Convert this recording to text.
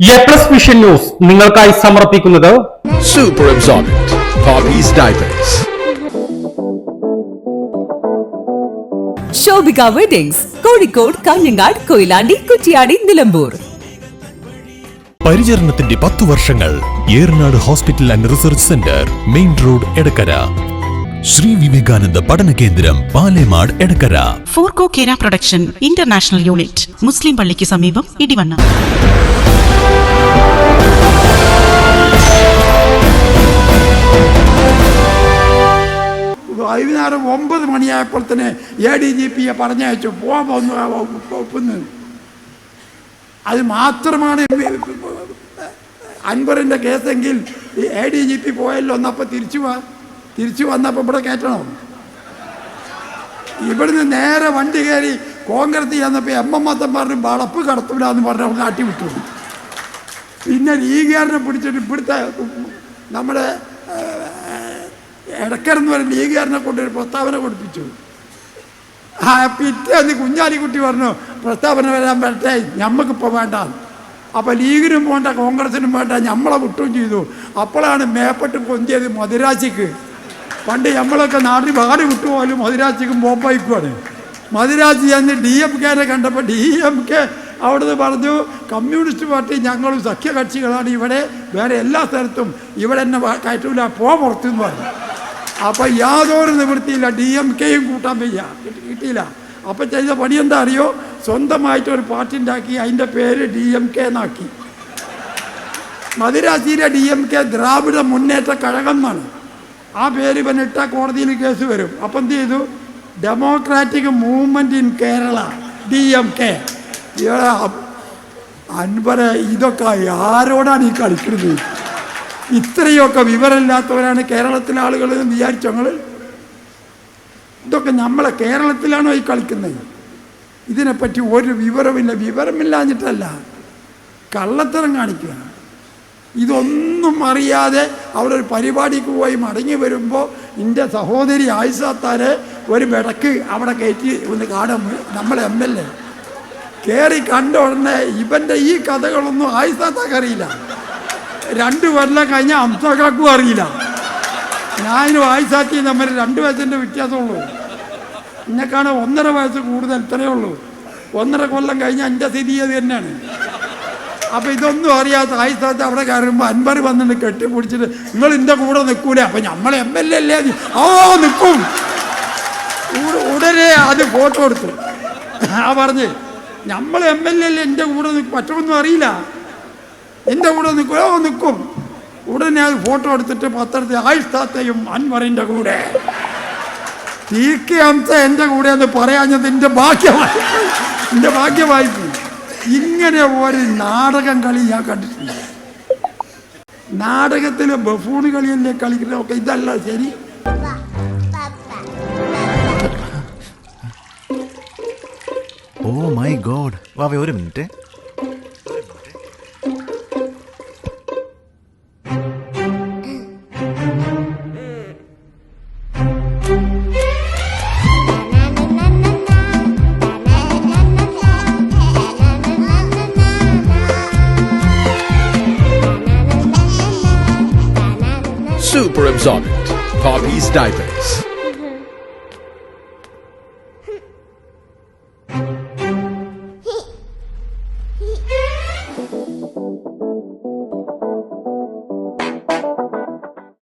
A+ vision news നിങ്ങൾക്കായി സമർപ്പിക്കുന്നത് super absorbent Poppies diapers. Shobhika weddings Kozhikode, Kanhangad, Koyilandy, Kuttiady, Nilambur. പരിചരണത്തിന്റെ 10 വർഷങ്ങൾ. Eranad hospital and research centre, main road, Edakkara. Sree Vivekananda പഠന കേന്ദ്രം, പാലേമാട്, എടക്കര. ഫോർകോ കേര പ്രൊഡക്ഷൻ ഇന്റർനാഷണൽ യൂണിറ്റ്, മുസ്ലിം പള്ളിക്ക് സമീപം, ഇടിവണ്ണ. വൈകുന്നേരം 9 മണിയായപ്പോൾ തന്നെ ADGPയെ പറഞ്ഞയച്ചു, പോകാൻ ഒപ്പുന്നു. അത് മാത്രമാണ് അൻവറിൻ്റെ കേസെങ്കിൽ ADGP പോയല്ലോ. ഒന്നപ്പോൾ തിരിച്ചു വന്നപ്പോൾ ഇവിടെ കയറ്റണം. ഇവിടുന്ന് നേരെ വണ്ടി കയറി കോൺഗ്രസ് ചെന്നപ്പോൾ MM പറഞ്ഞു വളപ്പ് കടത്തൂല എന്ന് പറഞ്ഞ് കാട്ടി വിട്ടു. പിന്നെ ലീഗുകാരനെ പിടിച്ചിട്ട് ഇവിടുത്തെ നമ്മുടെ എടക്കരെന്ന് പറയുന്ന ലീഗുകാരനെ കൊണ്ടൊരു പ്രസ്താവന കൊടുപ്പിച്ചു. പിറ്റേന്ന് കുഞ്ഞാലിക്കുട്ടി പറഞ്ഞു പ്രസ്താവന വരാൻ പറ്റേ, ഞമ്മക്കിപ്പോൾ വേണ്ട. അപ്പോൾ ലീഗിനും വേണ്ട, കോൺഗ്രസിനും വേണ്ട, നമ്മളെ വിട്ടും ചെയ്തു. അപ്പോഴാണ് മേപ്പെട്ട് പൊന്തിയത് മദിരാശിക്ക്. പണ്ട് നമ്മളൊക്കെ നാട്ടിൽ വാടി വിട്ടുപോലും മദിരാശിക്കും ബോപ്പായിക്കുമാണ്. മദിരാശി ചെന്ന് DMKനെ കണ്ടപ്പോൾ DMK അവിടുന്ന് പറഞ്ഞു, കമ്മ്യൂണിസ്റ്റ് പാർട്ടി ഞങ്ങളും സഖ്യകക്ഷികളാണ്, ഇവിടെ വേറെ എല്ലാ സ്ഥലത്തും ഇവിടെ എന്നെ കയറ്റൂല, പുറത്തുനിന്ന് പറഞ്ഞു. അപ്പോൾ യാതൊരു നിവൃത്തിയില്ല, DMKയും കൂട്ടാൻ കിട്ടിയില്ല. അപ്പോൾ ചെയ്ത പണി എന്താ അറിയോ? സ്വന്തമായിട്ടൊരു പാർട്ടി ഉണ്ടാക്കി, അതിൻ്റെ പേര് DMK എന്നാക്കി. മദിരാശിയിലെ DMK ദ്രാവിഡ മുന്നേറ്റ കഴകം എന്നാണ്. ആ പേര് പിന്നെ ഇട്ടാൽ കോടതിയിൽ കേസ് വരും. അപ്പം എന്ത് ചെയ്തു? Democratic movement in Kerala, DMK. Anwar, ഇതൊക്കെ ആരോടാണ് ഈ കളിക്കുന്നത്? ഇത്രയൊക്കെ വിവരമില്ലാത്തവരാണ് കേരളത്തിലെ ആളുകൾ എന്ന് വിചാരിച്ചു ഞങ്ങൾ? ഇതൊക്കെ നമ്മളെ കേരളത്തിലാണോ ഈ കളിക്കുന്നത്? ഇതിനെപ്പറ്റി ഒരു വിവരമില്ല. വിവരമില്ലാഞ്ഞിട്ടല്ല, കള്ളത്തരം കാണിക്കുക. ഇതൊന്നും അറിയാതെ അവിടെ ഒരു പരിപാടിക്ക് പോയി മടങ്ങി വരുമ്പോൾ എൻ്റെ സഹോദരി ആയിഷാത്താരെ ഒരു വിടക്ക് അവിടെ കയറ്റി ഒന്ന് കാണാൻ നമ്മളെ MLA കയറി കണ്ട ഉടനെ ഇവൻ്റെ ഈ കഥകളൊന്നും ആയിഷാത്താക്ക് അറിയില്ല. 2 കൊല്ലം കഴിഞ്ഞ അംസകാക്കും അറിയില്ല. ഞാനും ആയിഷാത്തിയും തമ്മിൽ 2 വയസ്സിൻ്റെ വ്യത്യാസമുള്ളൂ. എന്നെക്കാണ് 1.5 വയസ്സ് കൂടുതൽ, ഇത്രയേ ഉള്ളൂ. 1.5 കൊല്ലം കഴിഞ്ഞ എൻ്റെ സ്ഥിതി അത് തന്നെയാണ്. അപ്പോൾ ഇതൊന്നും അറിയാത്ത ആയിഷാത്ത് അവിടെ കയറുമ്പോൾ അൻവർ വന്നിട്ട് കെട്ടിപ്പിടിച്ചിട്ട് നിങ്ങൾ എൻ്റെ കൂടെ നിൽക്കൂലേ? അപ്പം നമ്മൾ MLA അല്ലേ? നിൽക്കും. ഉടനെ അത് ഫോട്ടോ എടുത്തു. പറഞ്ഞ് നമ്മൾ MLA അല്ലേ, എൻ്റെ കൂടെ നിൽക്കും, മറ്റൊന്നും അറിയില്ല, എൻ്റെ കൂടെ നിൽക്കും. ഉടനെ അത് ഫോട്ടോ എടുത്തിട്ട് പത്രത്തിൽ ആയിഷാത്തയും അൻവറിൻ്റെ കൂടെ, TK ഹംസ എൻ്റെ കൂടെ എന്ന് പറയാഞ്ഞത് എൻ്റെ ഭാഗ്യമായി. ഇങ്ങനെ ഒരു നാടകം കളി ഞാൻ കണ്ടിട്ടില്ല. നാടകത്തിലെ ബഫൂൺ കളിയല്ലേ കളിക്കുന്നതൊക്കെ. ഇതല്ല ശരി. Oh my God. വാവേ, ഒരു minute. Super absorbent poppy's diapers.